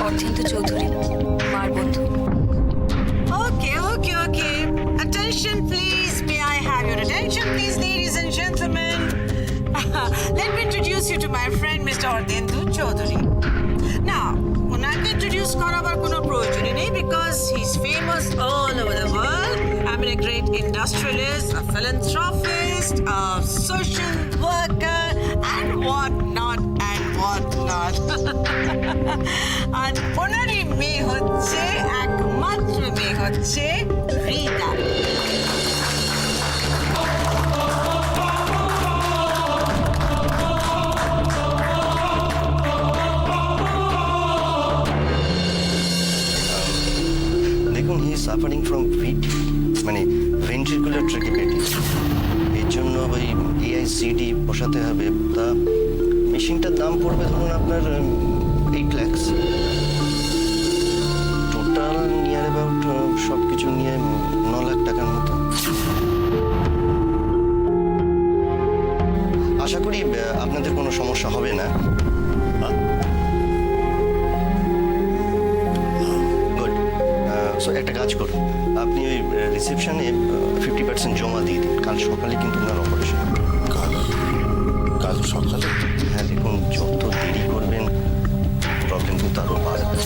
অর্থেন্দু চৌধুরী, মার বন্ধু। Okay. Attention, please. May I have your attention, please, ladies and gentlemen? Let me introduce you to my friend, Mr. Orthendu Chaudhary. Now, ওনাকে introduce করাবার কোনো প্রয়োজনই নেই because he's famous all over the world. I mean, a great industrialist, a philanthropist, a social worker, and what not. আর ওনারই মেয়ে হচ্ছে, একমাত্র মেয়ে হচ্ছে রীতা। দেখুন, হি সাফারিং ফ্রম মানে ভেন্ট্রিকুলার ট্র্যাকিওপাইটিস। এর জন্য ওই এআইসিডি বসাতে হবে। তা মেশিনটার দাম পড়বে ধরুন আপনার 8 লাখ। টোটাল নিয়ার অ্যাবাউট সব কিছু নিয়ে 9 লাখ টাকার মতো। আশা করি আপনাদের কোনো সমস্যা হবে না। গুড। সো একটা কাজ করুন, আপনি ওই রিসেপশনে 50% জমা দিয়ে দিন। কাল সকালে কিন্তু ওনার অপারেশন। কাল সকালে? হ্যাঁ, দেখুন, যত দেরি করবেন প্রবলেম কিন্তু আরও বাড়বে।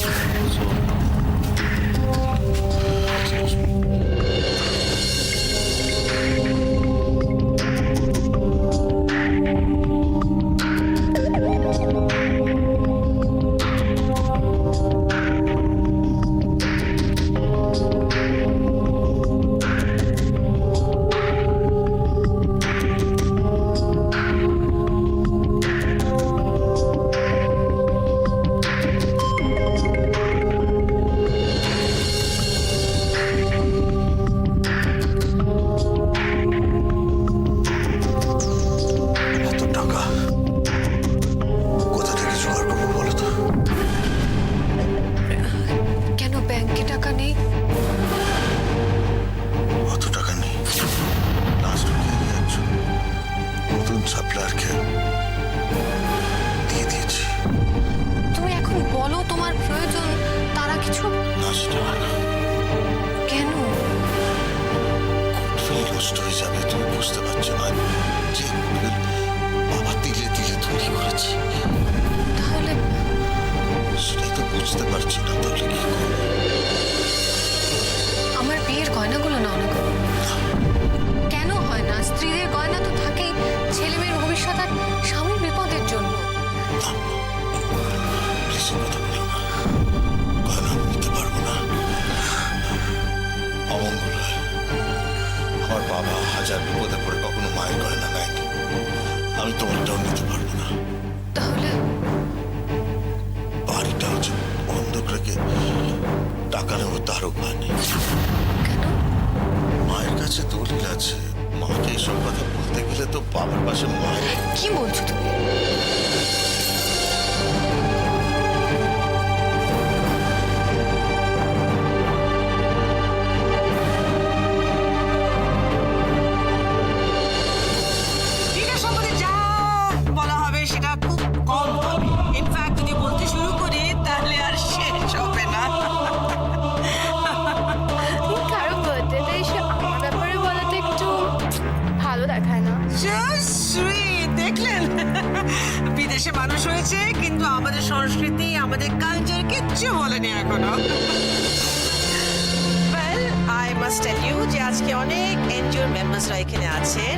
তুমি এখন বলো তোমার প্রয়োজন, তারা কিছু কেন নষ্ট হয়ে যাবে? তুমি বুঝতে পারছো না যে বাবা তিলে তিলে তৈরি করেছি? তাহলে সেটাই তো বুঝতে পারছি না। তাহলে কি করবো? আমার বিয়ের গয়নাগুলো নাও না। কেন হয় না? স্ত্রীদের গয়না তো থাকেই ছেলে মেয়ের ভবিষ্যৎ আর স্বামীর বিপদের জন্য। গয়না নিতে পারবো না, অমঙ্গল হয়। আমার বাবা হাজার বিপদে পড়ে কখনো মায়ের গয়না নেয়নি। আমি তোমারটাও নিতে পারবো না। তাহলে বাড়িটা হচ্ছে বন্ধক রেখে টাকা নেবো, তার উপায় নেই। কেন? মায়ের কাছে দলিল আছে। মাকে এসব কথা বলতে গেলে তো বাবার পাশে মায়ের। কি বলছো তুমি? রীতার সম্বন্ধে যা বলা হবে সেটা খুব কম হবে। ইনফ্যাক্ট যদি বলতে শুরু করি তাহলে আর শেষ হবে না। কারো বার্থডেতে এসে আমার ব্যাপারে বলাতে একটু ভালো দেখায় না? Just sweet, দেখলেন? বিদেশে মানুষ হয়েছে কিন্তু আমাদের সংস্কৃতি, আমাদের কালচার কিচ্ছু বলেনি এখনো। Well, I must tell you যে আজকে অনেক এনজিওর মেম্বার্সরা এখানে আছেন,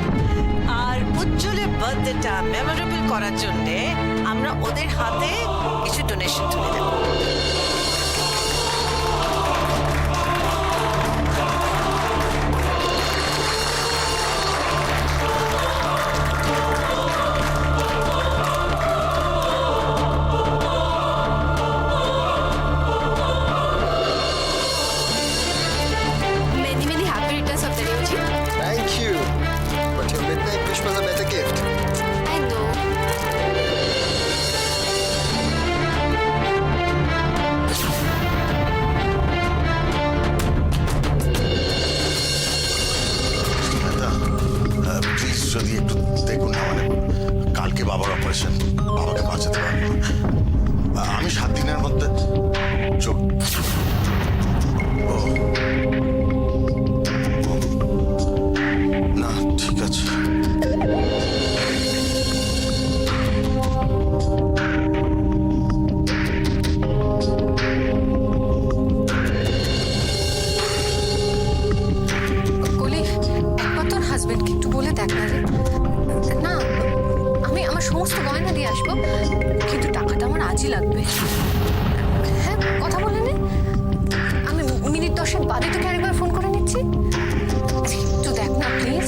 আর উজ্জ্বলের বার্থডেটা মেমোরেবল করার জন্য আমরা ওদের হাতে কিছু ডোনেশন তুলে দেব। Many, many happy returns of the day, Uji. Thank you. But your midnight wish was a better gift. I know. চোখ ও ও, না ঠিক আছে। কলি একবার তোর হাজবেন্ডকে একটু বলে দেখ না রে। না আমি আমার সমস্ত গয়না দিয়ে আসবো, কিন্তু টাকাটা আমার আজই লাগবে। হ্যাঁ কথা বলে নে, আমি মিনিট 10 বাদে তোকে আরেকবার ফোন করে নিচ্ছি। একটু দেখ না প্লিজ।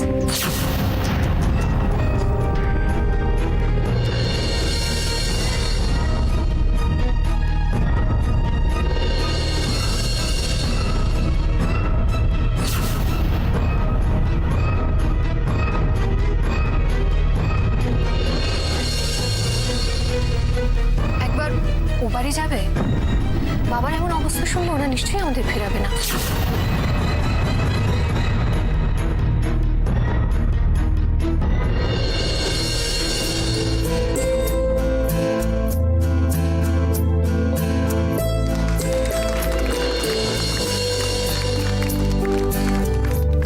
একবার ও বাড়ি যাবে, বাবার এমন অবস্থা শুনলে ওরা নিশ্চয়ই আমাদের ফেরাবে না।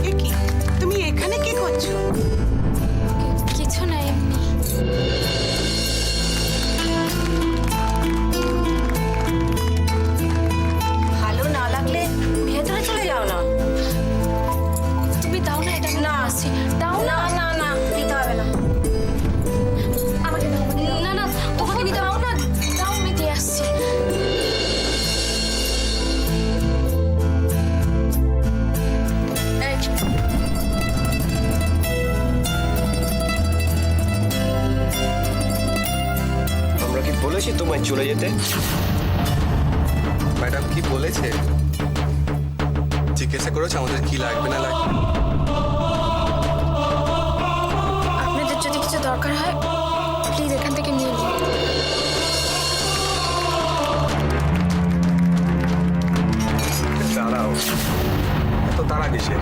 এ কি, তুমি এখানে কি করছো? কিছু না, এমনি। ভালো না লাগলে ভেতরে চলে যাও না। তুমি দাও না, এটা না আসছি, দাও না। না না না নিতে হবে না। আমাকে দাও, না না তোমাকে নিতে দাও না, দাও আমি দিয়ে আসছি। এই, আমরা কি বলেছি তোমায় চলে যেতে? ম্যাডাম কি বলেছে? জিজ্ঞাসা করেছে আমাদের কি লাগবে না লাগবে? আপনাদের যদি কিছু দরকার হয় প্লিজ এখান থেকে নিয়ে নিন। দাঁড়াও, এত তাড়া কিসের?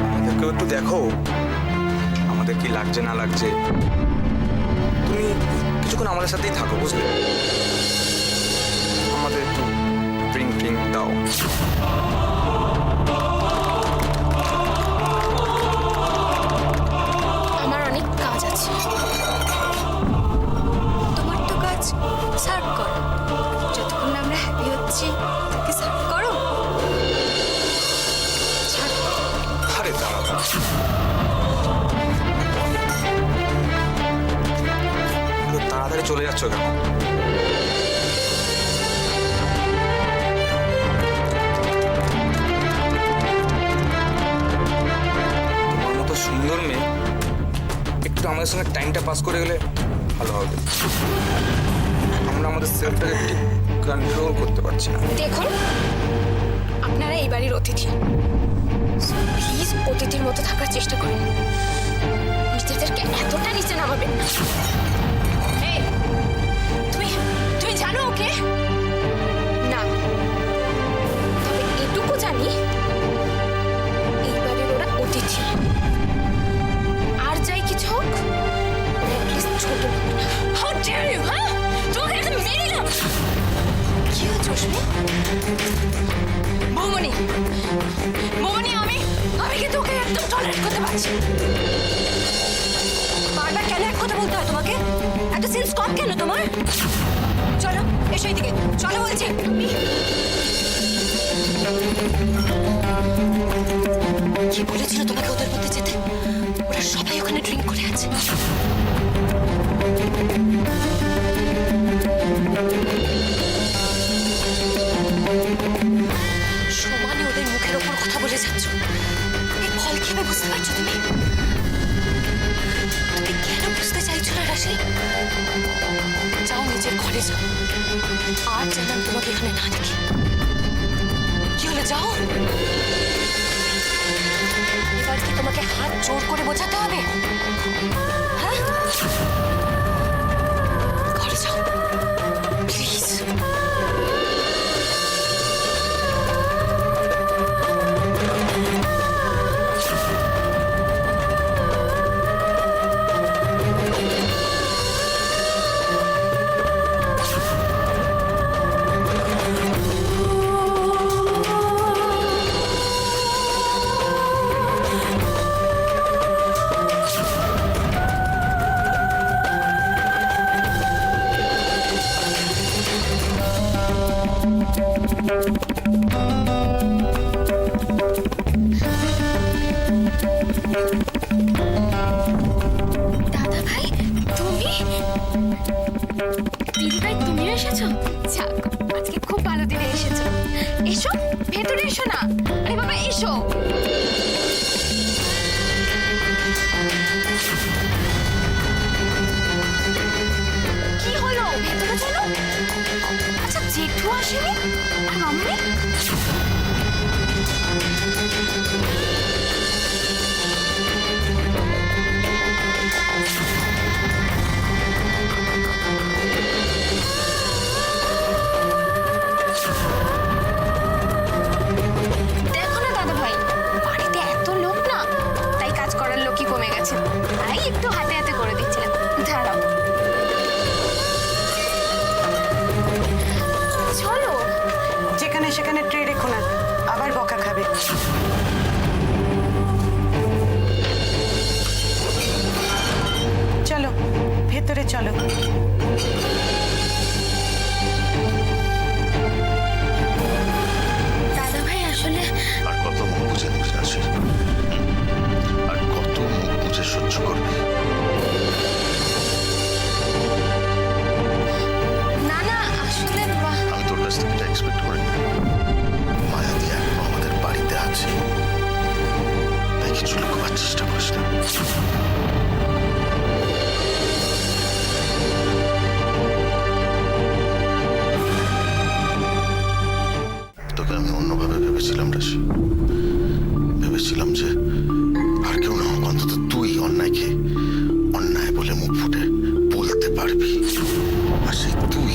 আমাদেরকেও একটু দেখো আমাদের কি লাগছে না লাগছে। তুমি কিছুক্ষণ আমাদের সাথেই থাকো, বুঝলে? আমাদের একটু ড্রিঙ্ক ট্রিঙ্ক দাও। আমার অনেক কাজ আছে। তোমার তো কাজ সার্ভ করো, যতক্ষণ না আমরা হ্যাপি হচ্ছি তাকে সার্ভ করো। আরে দাঁড়াও, তাড়াতাড়ি চলে যাচ্ছ কেন? তোমার মতো সুন্দর মেয়ে একটু আমাদের সঙ্গে টাইমটা পাস করে গেলে ভালো হবে। আমরা আমাদের সেলফটাকে ঠিক কন্ট্রোল করতে পারছি না। দেখুন, আপনারা এই বাড়ির অতিথি, প্লিজ অতিথির মতো থাকার চেষ্টা করুন। নিজেদেরকে এতটা নিচে নামাবেন না। এই, তুমি তুমি জানো ওকে? না, তবে এটুকু জানি এই বাড়ির ওরা অতিথি। আর যাই কিছু হোক, ওরা প্লিজ ছোট লোক না। How dare you! হ্যাঁ, তোমাকে একদম মেরে দিলাম। কি হচ্ছে অশ্মি? বৌমনি, বৌমনি, আমি কিন্তু ওকে একদম টলারেট করতে পারছি না। বারবার কেন এক কথা বলতে হয় তোমাকে? এত সেন্স কম কেন তোমার? চলো এসো এইদিকে, চলো বলছি। কি বলেছিল তোমাকে ওদের মধ্যে যেতে? ওরা সবাই ওখানে ড্রিঙ্ক করে আছে। সমানে ওদের মুখের ওপর কথা বলে যাচ্ছ। এই ফল কিভাবে বুঝতে পারছো তুমি? তুমি কেন বুঝতে চাইছো না রাশি? যাও নিজের ঘরে যাও, আর যেন আমি তোমাকে এখানে না দেখি। কি হলো, যাও। এবার কি তোমাকে হাত জোর করে বোঝাতে হবে? হ্যাঁ, ঘরে যাও প্লিজ। দাদা ভাই তুমি দিদি ভাই তুমিও এসেছো? যাক, আজকে খুব ভালো দিনে এসেছো। এসো ভেতরে এসো না। আরে বাবা এসো। কি হলো? ভেতরে চলো। আচ্ছা জেঠু আসেনি আর মামনি? দেখো না দাদা ভাই, বাড়িতে এত লোক না, তাই কাজ করার লোকই কমে গেছে। তাই একটু হাতে হাতে করে দিচ্ছিলাম। দাঁড়াও চলো। যেখানে সেখানে ট্রে রেখো না, আবার বকা খাবে। চলো ভেতরে চলো। দাদা ভাই আসলে আর কত মুখ বুঝে বসে আছিস? আর কত মুখ বুঝে সহ্য করবি? না না আসলে আমি তোর কাছ থেকে এটা এক্সপেক্ট করিনি। মায়াদি এখনো আমাদের বাড়িতে আছে, তাই কিছু লুকোবার চেষ্টা করিস না। তোকে আমি অন্যভাবে ভেবেছিলাম রাশি। ভেবেছিলাম যে আর কেউ না হোক, অন্তত তুই অন্যায়কে অন্যায় বলে মুখ ফুটে বলতে পারবি। আর সেই তুই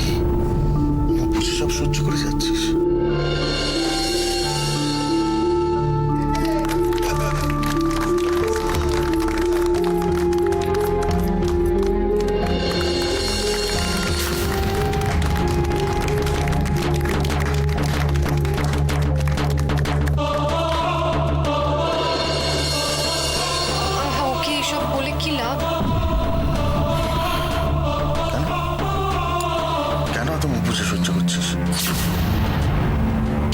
মুখ বুঝে সব সহ্য করে যাচ্ছিস। আহা, ওকে এসব বলে কি লাভ? কেন এত মুখ বুঝে সহ্য করছিস?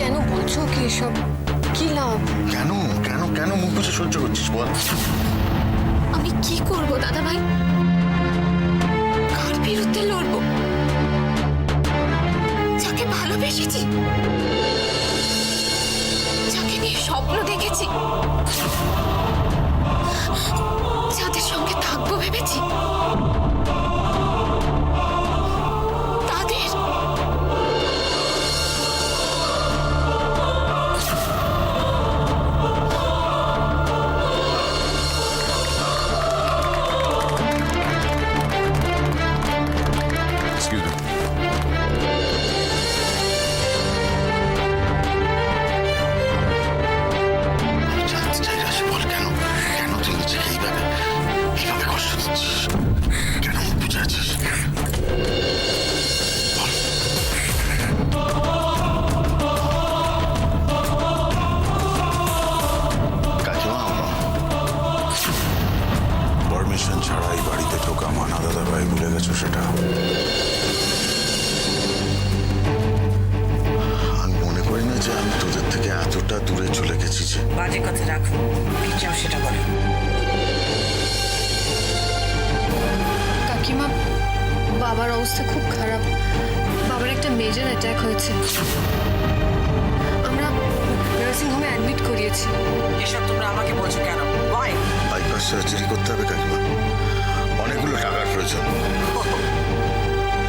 কেন বলছো ওকে এসব? কি লাভ? কেন কেন কেন মুখ বুঝে সহ্য করছিস বল? আমি কি করব দাদা ভাই? কার বিরুদ্ধে লড়বো? যাকে ভালোবেসেছি, যাকে নিয়ে স্বপ্ন দেখেছি, যাদের সঙ্গে থাকবো ভেবেছি, তাদের Excuse me. আমি জানতে চাই রাশি, বল কেন কেন তুই নিজেকে এইভাবে কষ্ট দিচ্ছিস? কেন মুখ বুঝে আছিস? কাকিমা, পারমিশন ছাড়া এই বাড়িতে ঢোকা মানা দাদা ভাই, ভুলে গেছো সেটা? আমি মনে করি না যে আমি তোদের থেকে এতটা দূরে চলে গেছি যে বাজে কথা রাখো, কি চাও সেটা বলো। কাকিমা, বাবার অবস্থা খুব খারাপ। বাবার একটা মেজর অ্যাটাক হয়েছে। আমরা নার্সিং হোমে অ্যাডমিট করিয়েছি। এসব তোমরা আমাকে বলছো কেন? ওয়াই? বাইপাস সার্জারি করতে হবে কাকিমা, অনেকগুলো টাকার প্রয়োজন।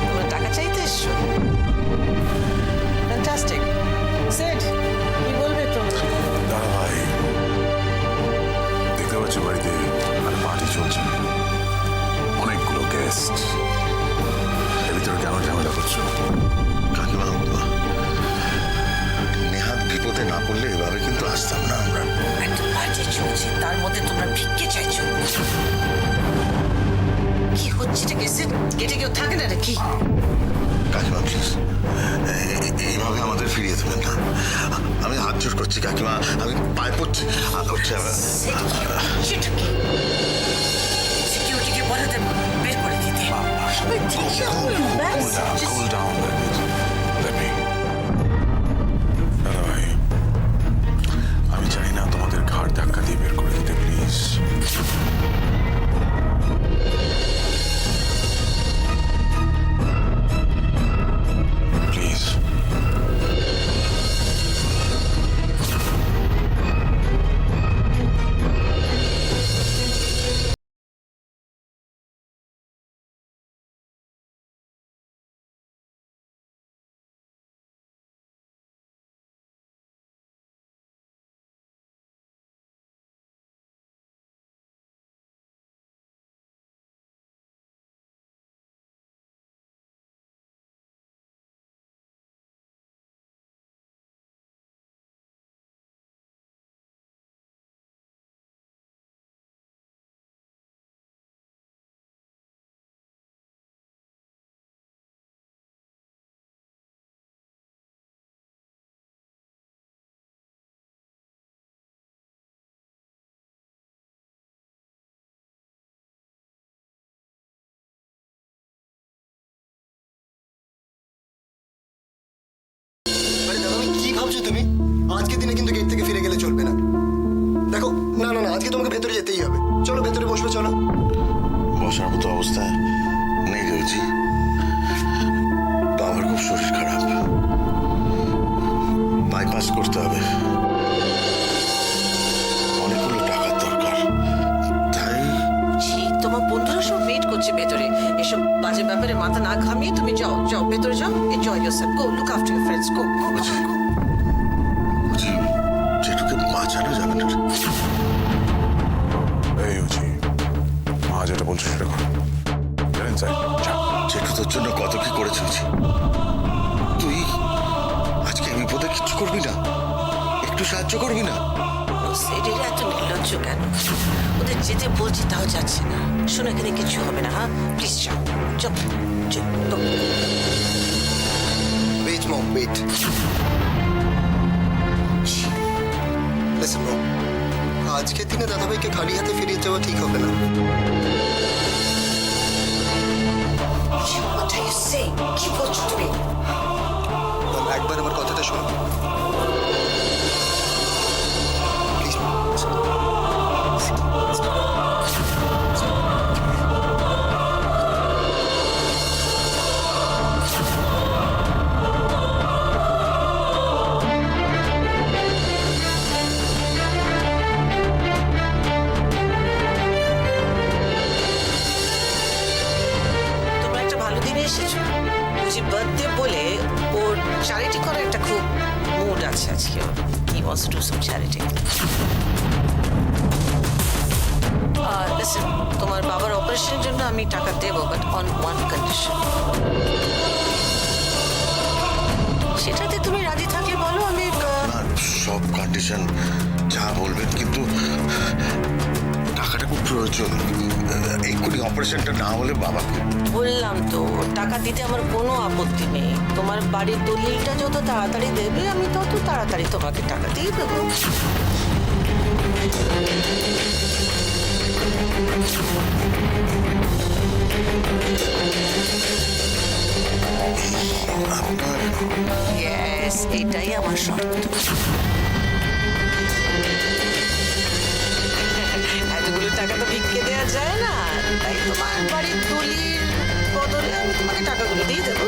তোমরা টাকা চাইতে এসছো? ফ্যান্টাস্টিক। সেড, কি বলবে তোমরা? দাদা ভাই, দেখতে পাচ্ছি বাড়িতে আর পার্টি চলছে, অনেকগুলো গেস্ট। এর ভিতরে কেন ঝামেলা করছো? কাকিমা, নেহাত বিপদে না পড়লে এভাবে কিন্তু আসতাম না আমরা। একটা পার্টি চলছে, তার মধ্যে তোমরা ভিক্ষে চাইছো। কি হচ্ছে এটা? গেটে কেউ থাকে না নাকি? কাকিমা প্লিজ, এইভাবে আমাদের ফিরিয়ে দেবেন না। আমি হাত জোর করছি কাকিমা, আমি পায়ে পড়ছি। সিকিউরিটিকে বলাতে বের করে দিতে। Cool down, let me. আজকের দিনে কিন্তু গেট থেকে ফিরে গেলে চলবে না। দেখো, না না না, আজকে তোমাকে ভেতরে যেতেই হবে। চলো ভেতরে বসবে, চলো। বসার মতো অবস্থা নেই রয়েছি। বাবার খুব শরীর খারাপ, বাইপাস করতে হবে, অনেকগুলো টাকার দরকার। তাই ছি, তোমার বন্ধুরা সব ওয়েট করছে ভেতরে। এসব বাজে ব্যাপারে মাথা না ঘামিয়ে তুমি যাও যাও ভেতরে যাও, enjoy yourself, go look after your friends, go go. বলছি, জেঠুকে বাঁচানো যাবে না রে? এই উচি, মা যেটা বলছো সেটা কর। জানেন স্যার, জেঠু তোর জন্য কত কি করেছিস। তুই আজকে এই বিপদে কিচ্ছু করবি না, একটু সাহায্য করবি না? সেটাই এত নির্লজ্জ কেন? ওদের যেতে বলছি তাও যাচ্ছে না। শোনো, এখানে কিছু হবে না, হ্যাঁ? প্লিজ যাও যাও যাও, go. ওয়েট মম, ওয়েট। লিসেন মম, আজকের দিনে দাদাভাইকে খালি হাতে ফিরিয়ে যাওয়া ঠিক হবে না। What are you saying? কি বলছো তুমি? মম, একবার আমার কথাটা শোনো প্লিজ। তোমরা একটা ভালো দিনে এসেছো। বুঝি বার্থডে বলে ওর চ্যারিটি করার একটা খুব মুড আছে আজকে। He wants to do some charity. Listen, তোমার বাবার অপারেশনের জন্য আমি টাকা দেবো, বাট অন ওয়ান কন্ডিশন। সেটাতে তুমি রাজি থাকলে বলো, আমি না, সব কন্ডিশন যা বলবেন, কিন্তু টাকাটা খুব প্রয়োজন। এক্ষুনি অপারেশনটা না হলে বাবাকে। বললাম তো, টাকা দিতে আমার কোনো আপত্তি নেই। তোমার বাড়ির দলিলটা যত তাড়াতাড়ি দেবে আমি তত তাড়াতাড়ি তোমাকে টাকা দিয়ে দেবো। আপনার ইয়েস, এটাই আমার শর্ত। এতগুলো টাকা তো ভিক্ষে দেওয়া যায় না, তাই তোমার বাড়ির দলিল বদলে আমি তোমাকে টাকাগুলো দিয়ে দেবো।